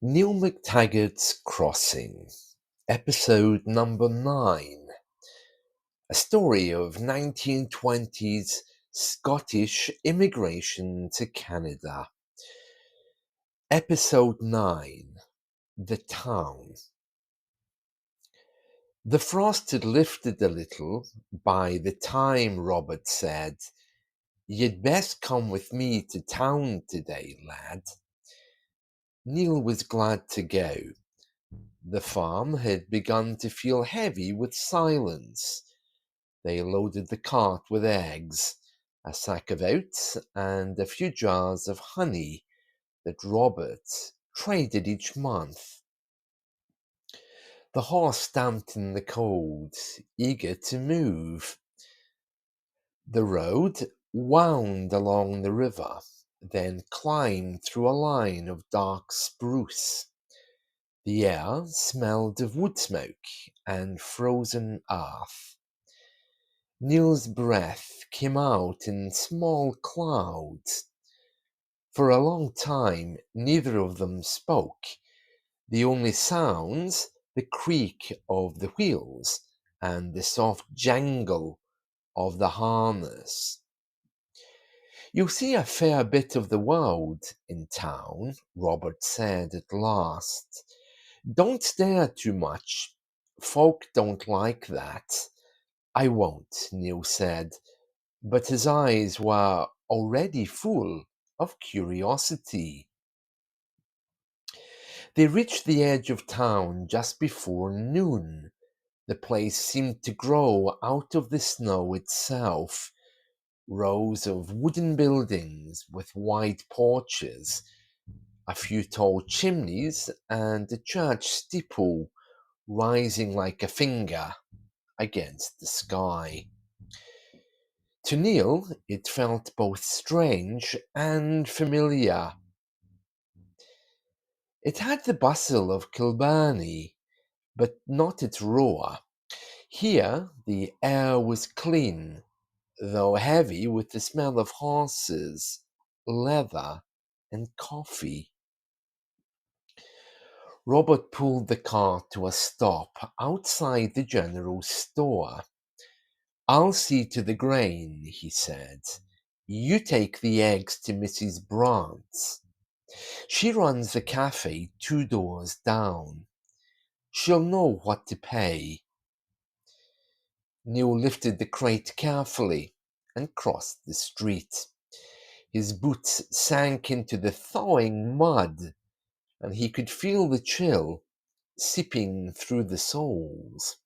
Neil McTaggart's Crossing, episode number 9, a story of 1920s Scottish immigration to Canada. Episode 9, The Town. The frost had lifted a little by the time Robert said, "You'd best come with me to town today, lad." Neil was glad to go. The farm had begun to feel heavy with silence. They loaded the cart with eggs, a sack of oats, and a few jars of honey that Robert traded each month. The horse stamped in the cold, eager to move. The road wound along the river, then climbed through a line of dark spruce. The air smelled of wood smoke and frozen earth. Neil's breath came out in small clouds. For a long time, neither of them spoke. The only sounds, the creak of the wheels and the soft jangle of the harness. "You'll see a fair bit of the world in town," Robert said at last. "Don't stare too much. Folk don't like that." "I won't," Neil said, but his eyes were already full of curiosity. They reached the edge of town just before noon. The place seemed to grow out of the snow itself. Rows of wooden buildings with wide porches, a few tall chimneys, and a church steeple rising like a finger against the sky. To Neil, it felt both strange and familiar. It had the bustle of Kilbirnie, but not its roar. Here the air was clean, though heavy with the smell of horses, leather, and coffee. Robert pulled the cart to a stop outside the general store. "I'll see to the grain," he said. "You take the eggs to Mrs Brant's. She runs the cafe 2 doors down. She'll know what to pay." Neil lifted the crate carefully and crossed the street. His boots sank into the thawing mud, and he could feel the chill seeping through the soles.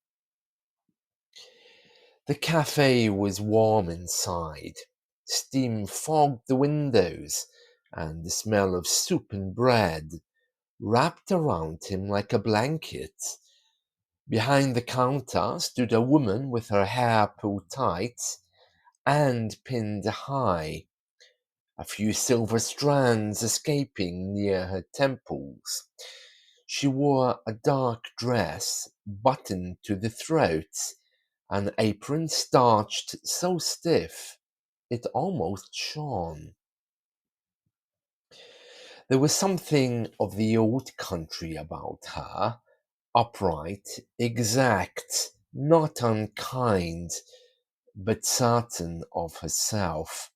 The cafe was warm inside. Steam fogged the windows, and the smell of soup and bread wrapped around him like a blanket. Behind the counter stood a woman with her hair pulled tight and pinned high, a few silver strands escaping near her temples. She wore a dark dress buttoned to the throat, an apron starched so stiff it almost shone. There was something of the old country about her, upright, exact, not unkind, but certain of herself.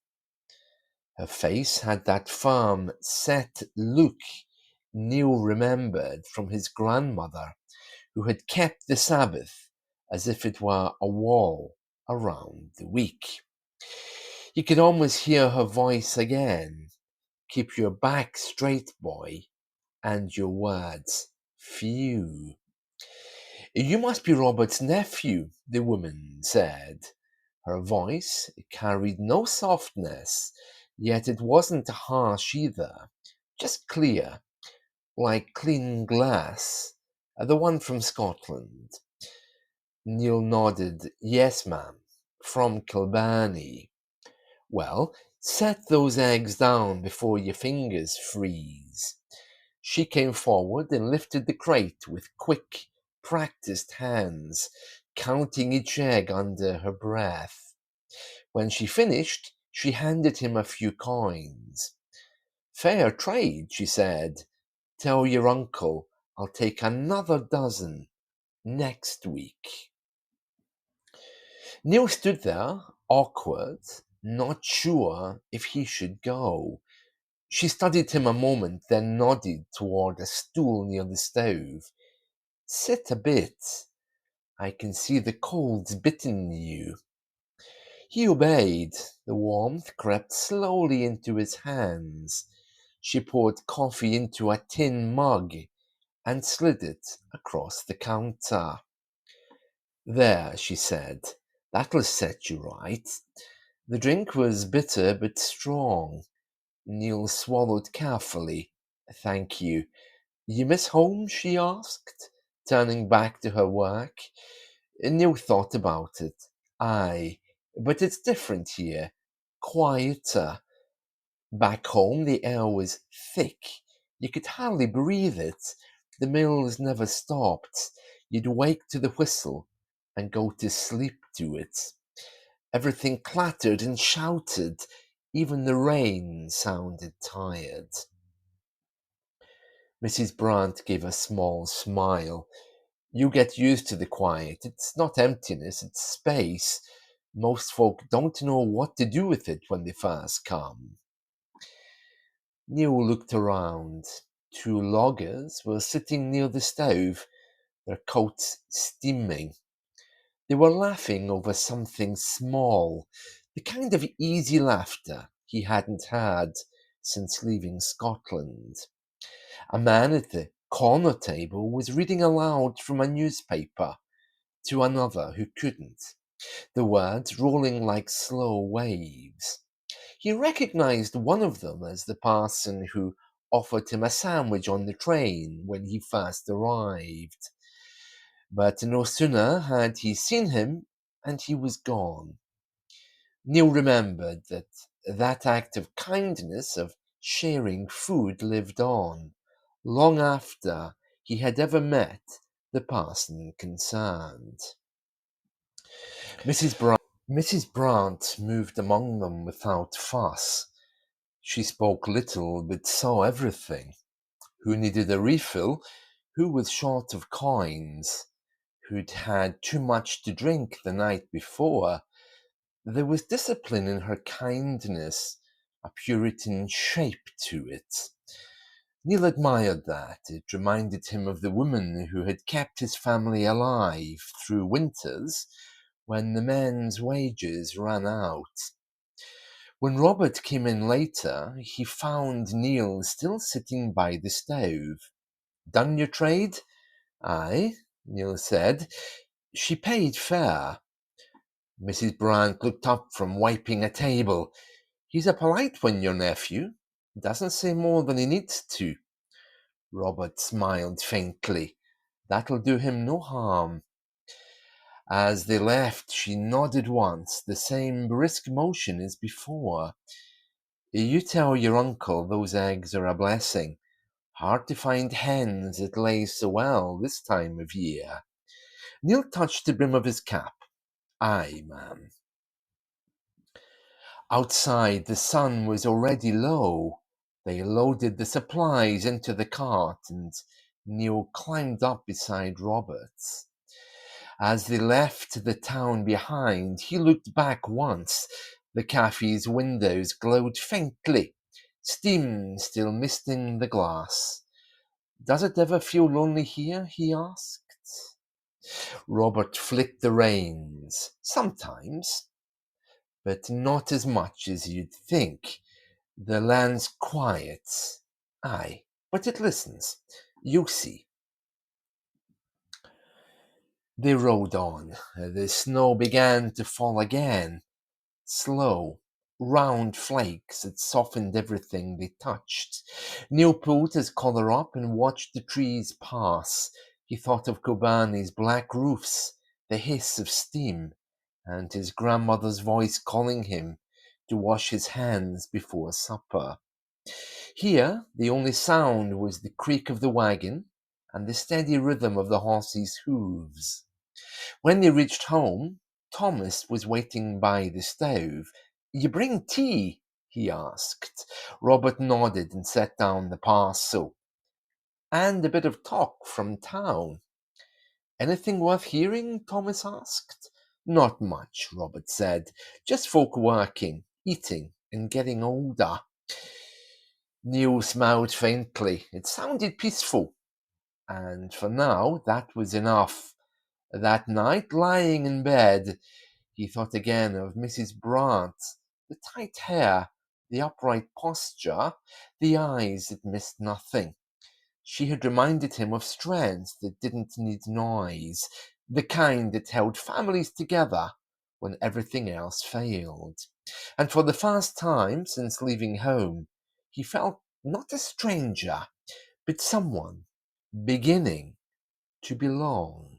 Her face had that firm, set look Neil remembered from his grandmother, who had kept the Sabbath as if it were a wall around the week. He could almost hear her voice again. "Keep your back straight, boy, and your words few." "You must be Robert's nephew," the woman said. Her voice carried no softness, yet it wasn't harsh either, just clear, like clean glass. "The one from Scotland." Neil nodded. "Yes, ma'am, from Kilbirnie." "Well, set those eggs down before your fingers freeze." She came forward and lifted the crate with quick, practiced hands, counting each egg under her breath. When she finished, she handed him a few coins. "Fair trade," she said. Tell your uncle I'll take another dozen next week." Neil stood there, awkward, not sure if he should go. She studied him a moment, then nodded toward a stool near the stove. "Sit a bit. I can see the cold's bitten you." He obeyed. The warmth crept slowly into his hands. She poured coffee into a tin mug and slid it across the counter. "There," she said. "That'll set you right." The drink was bitter but strong. Neil swallowed carefully. "Thank you. You miss home?" she asked, turning back to her work. Neil thought about it. "Aye, but it's different here. Quieter. Back home the air was thick. You could hardly breathe it. The mills never stopped. You'd wake to the whistle and go to sleep to it. Everything clattered and shouted. Even the rain sounded tired." Mrs. Brant gave a small smile. "You get used to the quiet. It's not emptiness, it's space. Most folk don't know what to do with it when they first come." Neil looked around. Two loggers were sitting near the stove, their coats steaming. They were laughing over something small, the kind of easy laughter he hadn't had since leaving Scotland. A man at the corner table was reading aloud from a newspaper to another who couldn't, the words rolling like slow waves. He recognized one of them as the parson who offered him a sandwich on the train when he first arrived. But no sooner had he seen him, and he was gone. Neil remembered that that act of kindness, of sharing food, lived on, long after he had ever met the parson concerned. Mrs. Brant moved among them without fuss. She spoke little, but saw everything. Who needed a refill? Who was short of coins? Who'd had too much to drink the night before? There was discipline in her kindness, a Puritan shape to it. Neil admired that. It reminded him of the woman who had kept his family alive through winters when the men's wages ran out. When Robert came in later, he found Neil still sitting by the stove. "Done your trade?" "Aye," Neil said. "She paid fair." Mrs. Brant looked up from wiping a table. "He's a polite one, your nephew. Doesn't say more than he needs to." Robert smiled faintly. "That'll do him no harm." As they left, she nodded once, the same brisk motion as before. "You tell your uncle those eggs are a blessing. Hard to find hens that lay so well this time of year." Neil touched the brim of his cap. "Aye, ma'am." Outside, the sun was already low. They loaded the supplies into the cart, and Neil climbed up beside Robert. As they left the town behind, he looked back once. The cafe's windows glowed faintly, steam still misting the glass. "Does it ever feel lonely here?" he asked. Robert flicked the reins. "Sometimes, but not as much as you'd think. The land's quiet. Aye, but it listens. You'll see." They rode on. The snow began to fall again. Slow, round flakes that softened everything they touched. Neil pulled his collar up and watched the trees pass. He thought of Kilbirnie's black roofs, the hiss of steam, and his grandmother's voice calling him to wash his hands before supper. Here, the only sound was the creak of the wagon and the steady rhythm of the horses' hooves. When they reached home, Thomas was waiting by the stove. "You bring tea?" he asked. Robert nodded and set down the parcel. and a bit of talk from town. Anything worth hearing? Thomas asked. Not much, Robert said. Just folk working, eating, and getting older. Neil smiled faintly. It sounded peaceful, and for now that was enough. That night, lying in bed, he thought again of Mrs Brant, the tight hair, the upright posture, the eyes that missed nothing. She had reminded him of strength that didn't need noise, the kind that held families together when everything else failed. And for the first time since leaving home, he felt not a stranger, but someone beginning to belong.